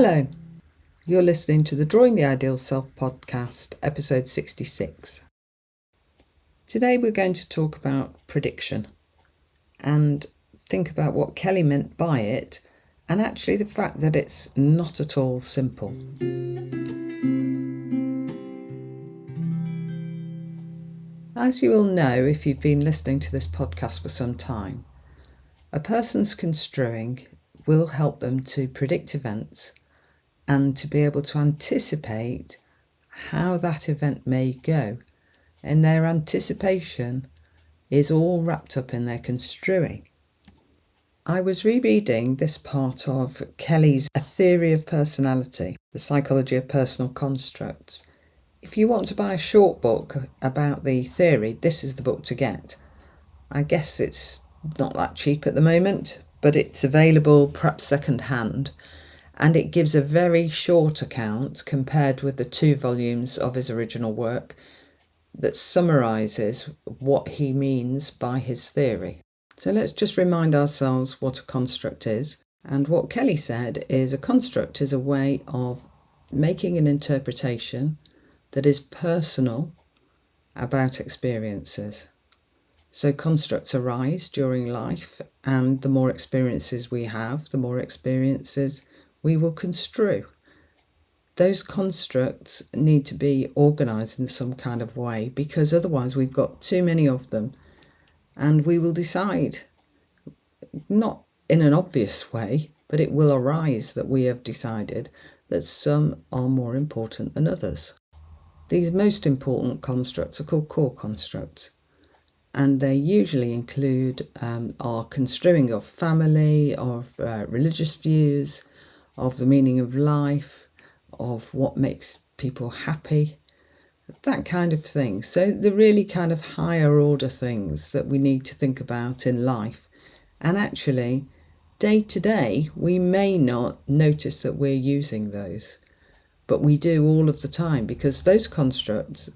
Hello, you're listening to the Drawing the Ideal Self podcast, episode 66. Today we're going to talk about prediction and think about what Kelly meant by it, and actually the fact that it's not at all simple. As you will know if you've been listening to this podcast for some time, a person's construing will help them to predict events and to be able to anticipate how that event may go. And their anticipation is all wrapped up in their construing. I was rereading this part of Kelly's A Theory of Personality, the Psychology of Personal Constructs. If you want to buy a short book about the theory, this is the book to get. I guess it's not that cheap at the moment, but it's available perhaps second hand, and it gives a very short account compared with the 2 volumes of his original work that summarises what he means by his theory. So let's just remind ourselves what a construct is. And what Kelly said is a construct is a way of making an interpretation that is personal about experiences. So constructs arise during life, and the more experiences we have, the more experiences we will construe. Those constructs need to be organised in some kind of way, because otherwise we've got too many of them, and we will decide, not in an obvious way, but it will arise that we have decided that some are more important than others. These most important constructs are called core constructs, and they usually include our construing of family, of religious views, of the meaning of life, of what makes people happy, that kind of thing. So the really kind of higher order things that we need to think about in life. And actually, day to day, we may not notice that we're using those, but we do all of the time, because those constructs,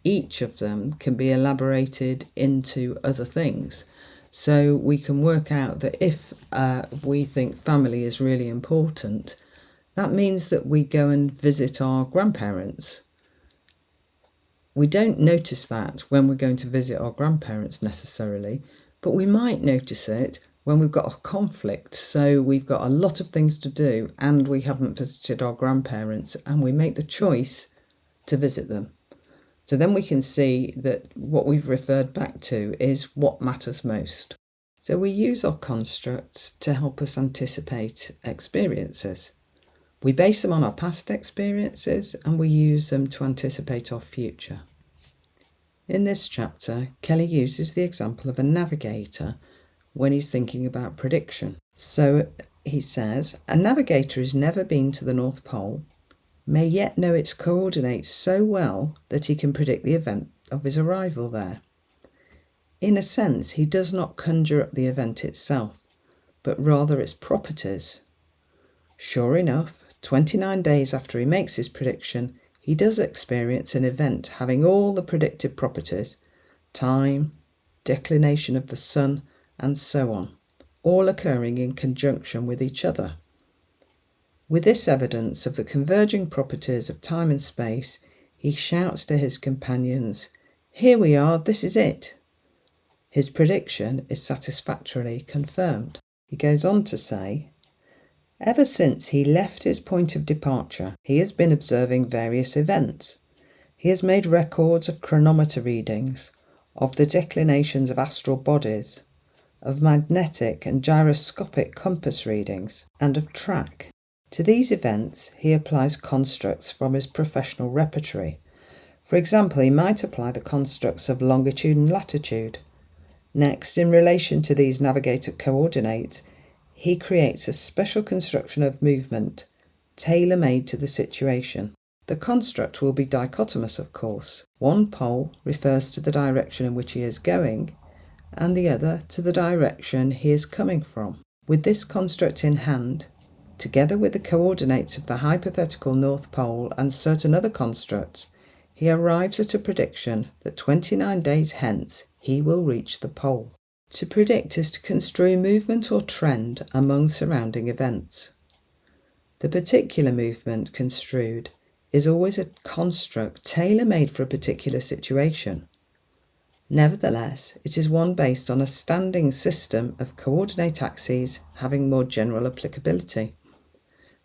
each of them can be elaborated into other things. So we can work out that if we think family is really important, that means that we go and visit our grandparents. We don't notice that when we're going to visit our grandparents necessarily, but we might notice it when we've got a conflict. So we've got a lot of things to do and we haven't visited our grandparents, and we make the choice to visit them. So then we can see that what we've referred back to is what matters most. So we use our constructs to help us anticipate experiences. We base them on our past experiences, and we use them to anticipate our future. In this chapter, Kelly uses the example of a navigator when he's thinking about prediction. So he says, a navigator has never been to the North Pole, may yet know its coordinates so well that he can predict the event of his arrival there. In a sense, he does not conjure up the event itself, but rather its properties. Sure enough, 29 days after he makes his prediction, he does experience an event having all the predicted properties, time, declination of the sun, and so on, all occurring in conjunction with each other. With this evidence of the converging properties of time and space, he shouts to his companions, "Here we are, this is it." His prediction is satisfactorily confirmed. He goes on to say, ever since he left his point of departure, he has been observing various events. He has made records of chronometer readings, of the declinations of astral bodies, of magnetic and gyroscopic compass readings, and of track. To these events, he applies constructs from his professional repertory. For example, he might apply the constructs of longitude and latitude. Next, in relation to these navigator coordinates, he creates a special construction of movement, tailor-made to the situation. The construct will be dichotomous, of course. One pole refers to the direction in which he is going, and the other to the direction he is coming from. With this construct in hand, together with the coordinates of the hypothetical North Pole and certain other constructs, he arrives at a prediction that 29 days hence he will reach the pole. To predict is to construe movement or trend among surrounding events. The particular movement construed is always a construct tailor-made for a particular situation. Nevertheless, it is one based on a standing system of coordinate axes having more general applicability.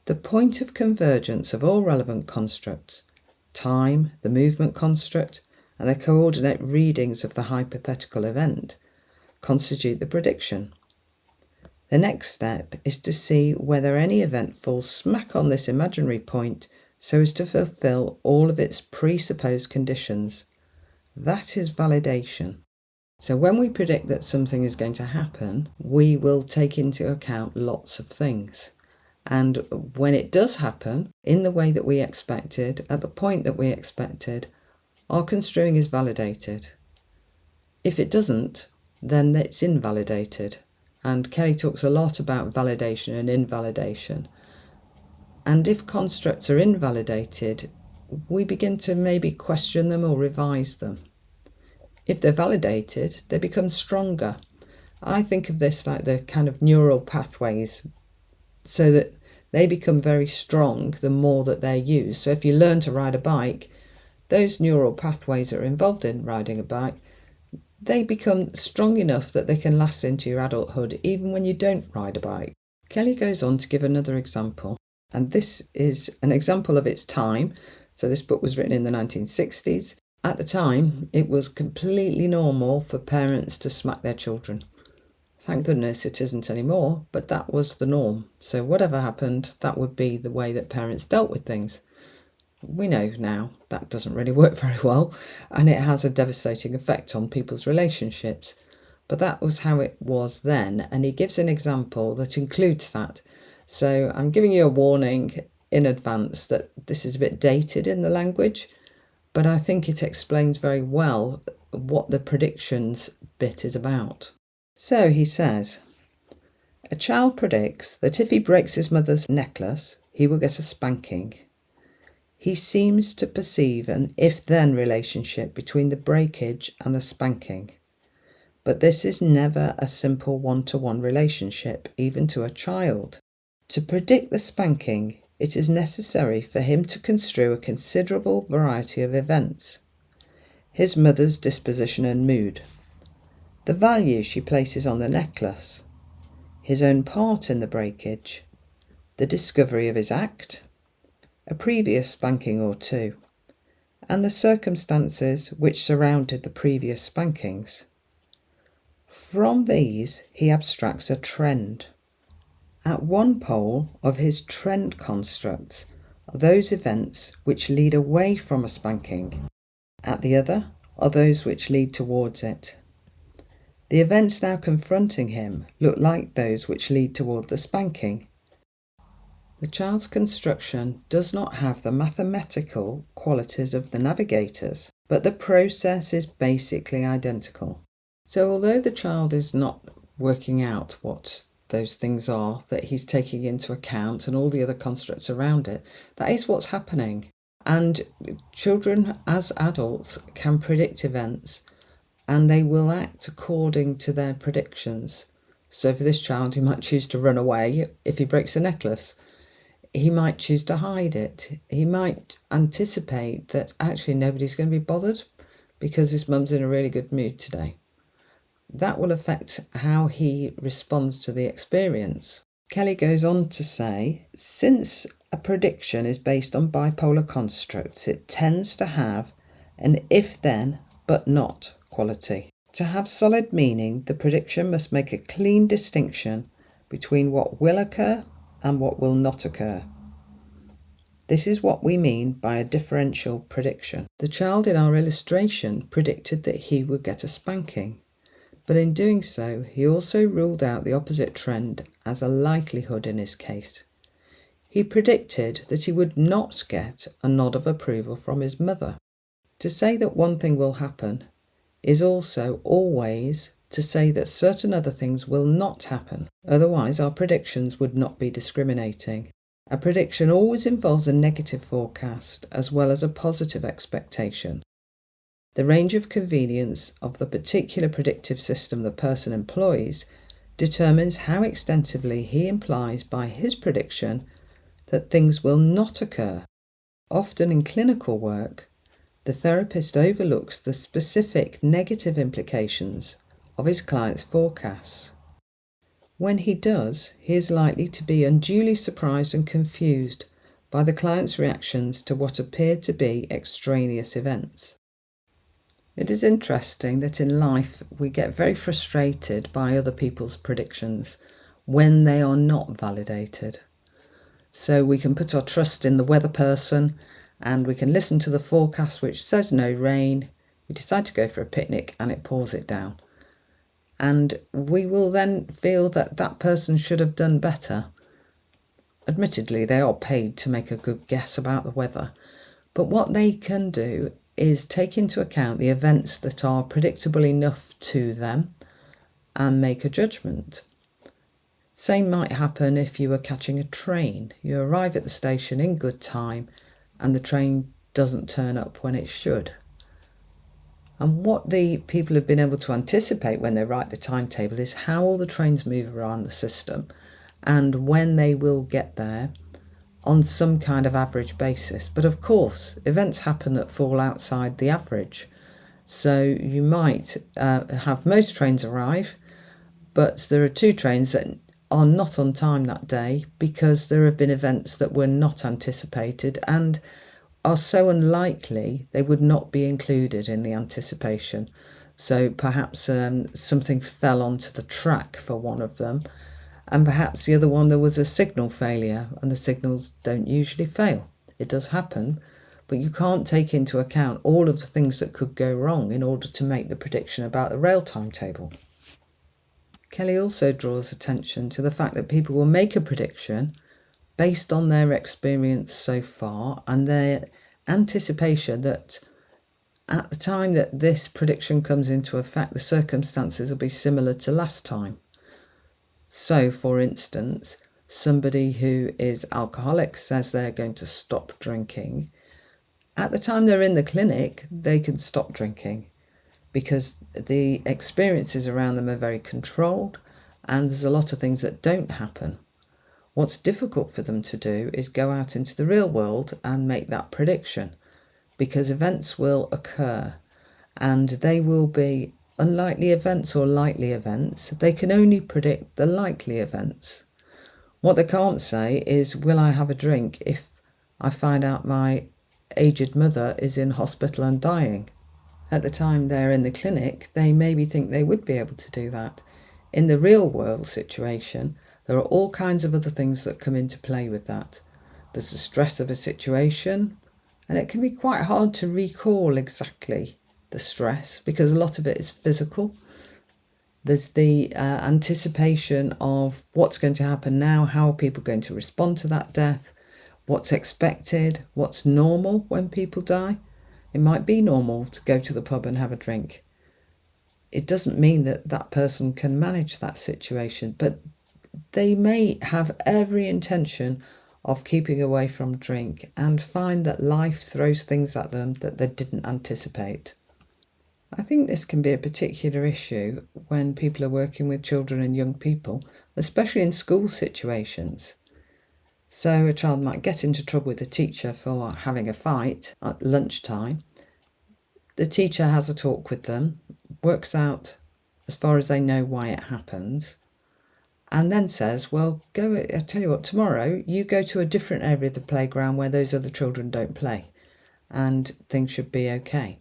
The point of convergence of all relevant constructs, time, the movement construct, and the coordinate readings of the hypothetical event, constitute the prediction. The next step is to see whether any event falls smack on this imaginary point so as to fulfill all of its presupposed conditions. That is validation. So when we predict that something is going to happen, we will take into account lots of things. And when it does happen, in the way that we expected, at the point that we expected, our construing is validated. If it doesn't, then it's invalidated. And Kelly talks a lot about validation and invalidation. And if constructs are invalidated, we begin to maybe question them or revise them. If they're validated, they become stronger. I think of this like the kind of neural pathways, so that they become very strong the more that they're used. So if you learn to ride a bike, those neural pathways that are involved in riding a bike, they become strong enough that they can last into your adulthood even when you don't ride a bike. Kelly goes on to give another example, and this is an example of its time. So this book was written in the 1960s. At the time, it was completely normal for parents to smack their children. Thank goodness it isn't anymore, but that was the norm. So whatever happened, that would be the way that parents dealt with things. We know now that doesn't really work very well, and it has a devastating effect on people's relationships. But that was how it was then, and he gives an example that includes that. So I'm giving you a warning in advance that this is a bit dated in the language, but I think it explains very well what the predictions bit is about. So he says, a child predicts that if he breaks his mother's necklace, he will get a spanking. He seems to perceive an if-then relationship between the breakage and the spanking. But this is never a simple one-to-one relationship, even to a child. To predict the spanking, it is necessary for him to construe a considerable variety of events. His mother's disposition and mood, the value she places on the necklace, his own part in the breakage, the discovery of his act, a previous spanking or two, and the circumstances which surrounded the previous spankings. From these, he abstracts a trend. At one pole of his trend constructs are those events which lead away from a spanking. At the other are those which lead towards it. The events now confronting him look like those which lead toward the spanking. The child's construction does not have the mathematical qualities of the navigators, but the process is basically identical. So although the child is not working out what those things are that he's taking into account and all the other constructs around it, that is what's happening. And children as adults can predict events, and they will act according to their predictions. So for this child, he might choose to run away if he breaks a necklace. He might choose to hide it. He might anticipate that actually nobody's going to be bothered because his mum's in a really good mood today. That will affect how he responds to the experience. Kelly goes on to say, since a prediction is based on bipolar constructs, it tends to have an if-then but not quality. To have solid meaning, the prediction must make a clean distinction between what will occur and what will not occur. This is what we mean by a differential prediction. The child in our illustration predicted that he would get a spanking, but in doing so, he also ruled out the opposite trend as a likelihood in his case. He predicted that he would not get a nod of approval from his mother. To say that one thing will happen is also always to say that certain other things will not happen. Otherwise, our predictions would not be discriminating. A prediction always involves a negative forecast as well as a positive expectation. The range of convenience of the particular predictive system the person employs determines how extensively he implies by his prediction that things will not occur. Often in clinical work, the therapist overlooks the specific negative implications of his client's forecasts. When he does, he is likely to be unduly surprised and confused by the client's reactions to what appeared to be extraneous events. It is interesting that in life we get very frustrated by other people's predictions when they are not validated. So we can put our trust in the weather person and we can listen to the forecast which says no rain. We decide to go for a picnic and it pours it down. And we will then feel that that person should have done better. Admittedly, they are paid to make a good guess about the weather, but what they can do is take into account the events that are predictable enough to them and make a judgment. Same might happen if you were catching a train. You arrive at the station in good time and the train doesn't turn up when it should. And what the people have been able to anticipate when they write the timetable is how all the trains move around the system and when they will get there on some kind of average basis. But of course, events happen that fall outside the average. So you might have most trains arrive, but there are 2 trains that are not on time that day because there have been events that were not anticipated and are so unlikely they would not be included in the anticipation. So perhaps something fell onto the track for one of them, and perhaps the other one there was a signal failure, and the signals don't usually fail. It does happen, but you can't take into account all of the things that could go wrong in order to make the prediction about the rail timetable. Kelly also draws attention to the fact that people will make a prediction based on their experience so far and their anticipation that at the time that this prediction comes into effect, the circumstances will be similar to last time. So, for instance, somebody who is alcoholic says they're going to stop drinking. At the time they're in the clinic, they can stop drinking because the experiences around them are very controlled and there's a lot of things that don't happen. What's difficult for them to do is go out into the real world and make that prediction because events will occur and they will be unlikely events or likely events. They can only predict the likely events. What they can't say is, will I have a drink if I find out my aged mother is in hospital and dying? At the time they're in the clinic, they maybe think they would be able to do that. In the real world situation, there are all kinds of other things that come into play with that. There's the stress of a situation, and it can be quite hard to recall exactly the stress because a lot of it is physical. There's the anticipation of what's going to happen now, how are people going to respond to that death, what's expected, what's normal when people die. It might be normal to go to the pub and have a drink. It doesn't mean that that person can manage that situation, but they may have every intention of keeping away from drink and find that life throws things at them that they didn't anticipate. I think this can be a particular issue when people are working with children and young people, especially in school situations. So a child might get into trouble with the teacher for having a fight at lunchtime. The teacher has a talk with them, works out as far as they know why it happens, and then says, well, I tell you what, tomorrow you go to a different area of the playground where those other children don't play and things should be okay.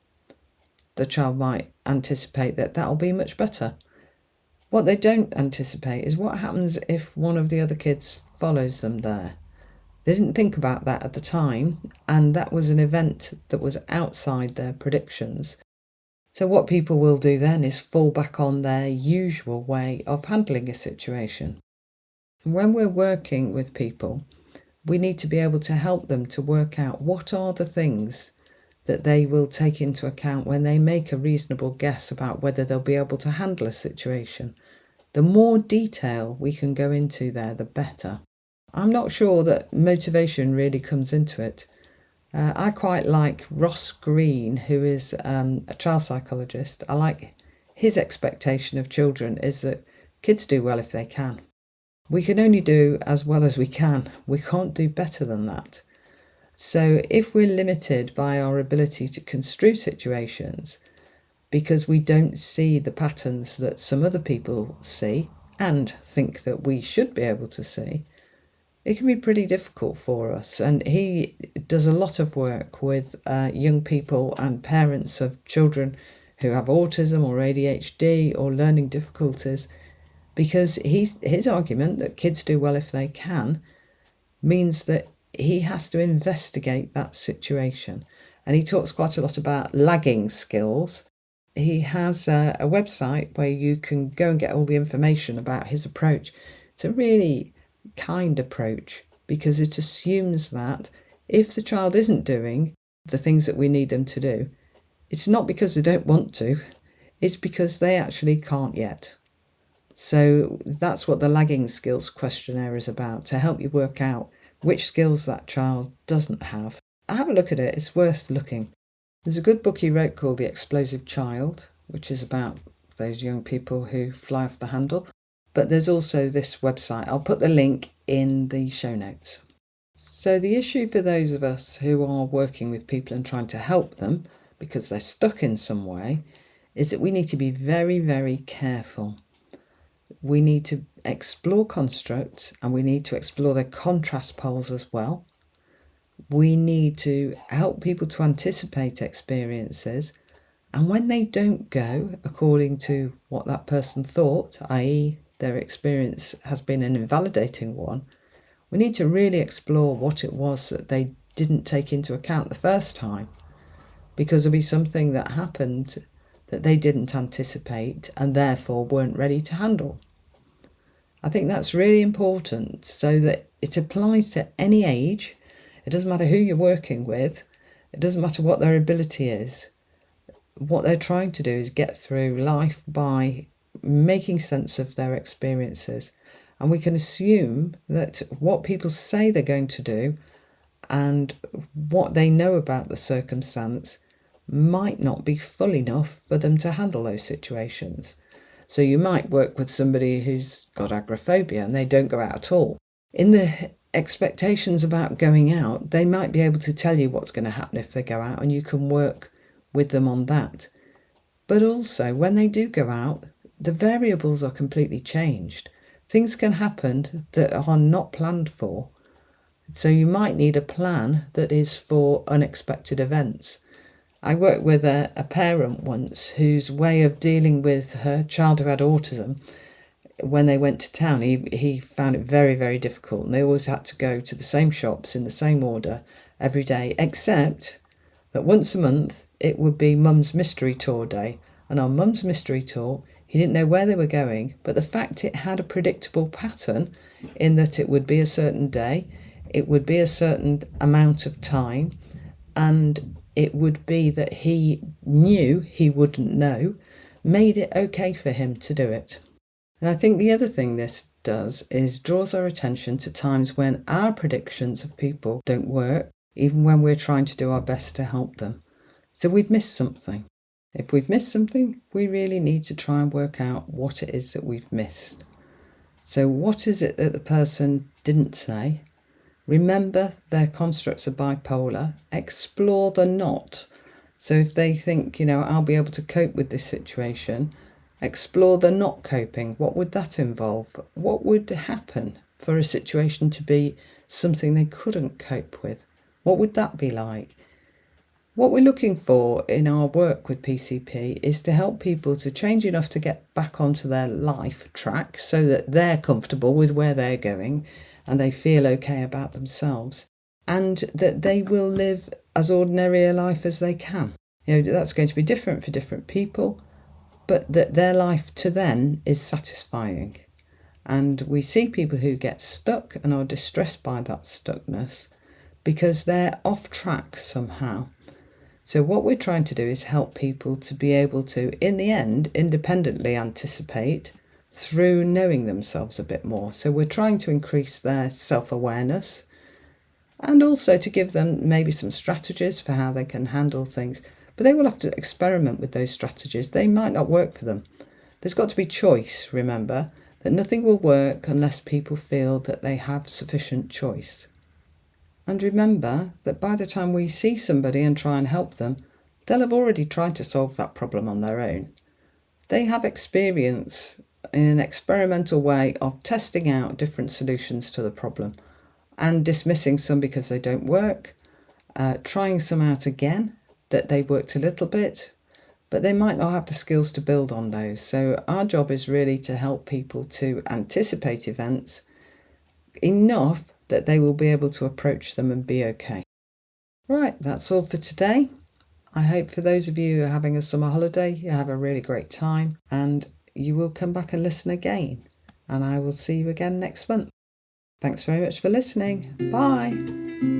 The child might anticipate that that'll be much better. What they don't anticipate is what happens if one of the other kids follows them there. They didn't think about that at the time, and that was an event that was outside their predictions. So what people will do then is fall back on their usual way of handling a situation. When we're working with people, we need to be able to help them to work out what are the things that they will take into account when they make a reasonable guess about whether they'll be able to handle a situation. The more detail we can go into there, the better. I'm not sure that motivation really comes into it. I quite like Ross Green, who is a child psychologist. I like his expectation of children is that kids do well if they can. We can only do as well as we can. We can't do better than that. So if we're limited by our ability to construe situations because we don't see the patterns that some other people see and think that we should be able to see, it can be pretty difficult for us. And he does a lot of work with young people and parents of children who have autism or ADHD or learning difficulties, because his argument that kids do well if they can means that he has to investigate that situation. And he talks quite a lot about lagging skills. He has a website where you can go and get all the information about his approach. It's a really kind approach because it assumes that if the child isn't doing the things that we need them to do, it's not because they don't want to, it's because they actually can't yet. So that's what the lagging skills questionnaire is about, to help you work out which skills that child doesn't have. Have a look at it, it's worth looking. There's a good book he wrote called The Explosive Child, which is about those young people who fly off the handle. But there's also this website. I'll put the link in the show notes. So the issue for those of us who are working with people and trying to help them because they're stuck in some way is that we need to be very, very careful. We need to explore constructs and we need to explore their contrast poles as well. We need to help people to anticipate experiences, and when they don't go according to what that person thought, i.e. their experience has been an invalidating one, we need to really explore what it was that they didn't take into account the first time, because there'll be something that happened that they didn't anticipate and therefore weren't ready to handle. I think that's really important so that it applies to any age. It doesn't matter who you're working with. It doesn't matter what their ability is. What they're trying to do is get through life by making sense of their experiences. And we can assume that what people say they're going to do and what they know about the circumstance might not be full enough for them to handle those situations. So you might work with somebody who's got agoraphobia and they don't go out at all. In the expectations about going out, they might be able to tell you what's going to happen if they go out, and you can work with them on that. But also, when they do go out, the variables are completely changed. Things can happen that are not planned for. So you might need a plan that is for unexpected events. I worked with a parent once whose way of dealing with her child who had autism, when they went to town, he found it very, very difficult. And they always had to go to the same shops in the same order every day, except that once a month it would be Mum's Mystery Tour Day. And on Mum's Mystery Tour, he didn't know where they were going, but the fact it had a predictable pattern in that it would be a certain day, it would be a certain amount of time, and it would be that he knew he wouldn't know, made it okay for him to do it. And I think the other thing this does is draws our attention to times when our predictions of people don't work, even when we're trying to do our best to help them. So we've missed something. If we've missed something, we really need to try and work out what it is that we've missed. So what is it that the person didn't say? Remember, their constructs are bipolar. Explore the not. So if they think, I'll be able to cope with this situation, explore the not coping. What would that involve? What would happen for a situation to be something they couldn't cope with? What would that be like? What we're looking for in our work with PCP is to help people to change enough to get back onto their life track so that they're comfortable with where they're going and they feel okay about themselves, and that they will live as ordinary a life as they can. That's going to be different for different people, but that their life to them is satisfying. And we see people who get stuck and are distressed by that stuckness because they're off track somehow. So what we're trying to do is help people to be able to, in the end, independently anticipate through knowing themselves a bit more. So we're trying to increase their self-awareness and also to give them maybe some strategies for how they can handle things. But they will have to experiment with those strategies. They might not work for them. There's got to be choice, remember. that nothing will work unless people feel that they have sufficient choice. And remember that by the time we see somebody and try and help them, they'll have already tried to solve that problem on their own. They have experience in an experimental way of testing out different solutions to the problem and dismissing some because they don't work, trying some out again that they worked a little bit, but they might not have the skills to build on those. So our job is really to help people to anticipate events enough that they will be able to approach them and be okay. Right, that's all for today. I hope for those of you who are having a summer holiday, you have a really great time and you will come back and listen again. And I will see you again next month. Thanks very much for listening. Bye.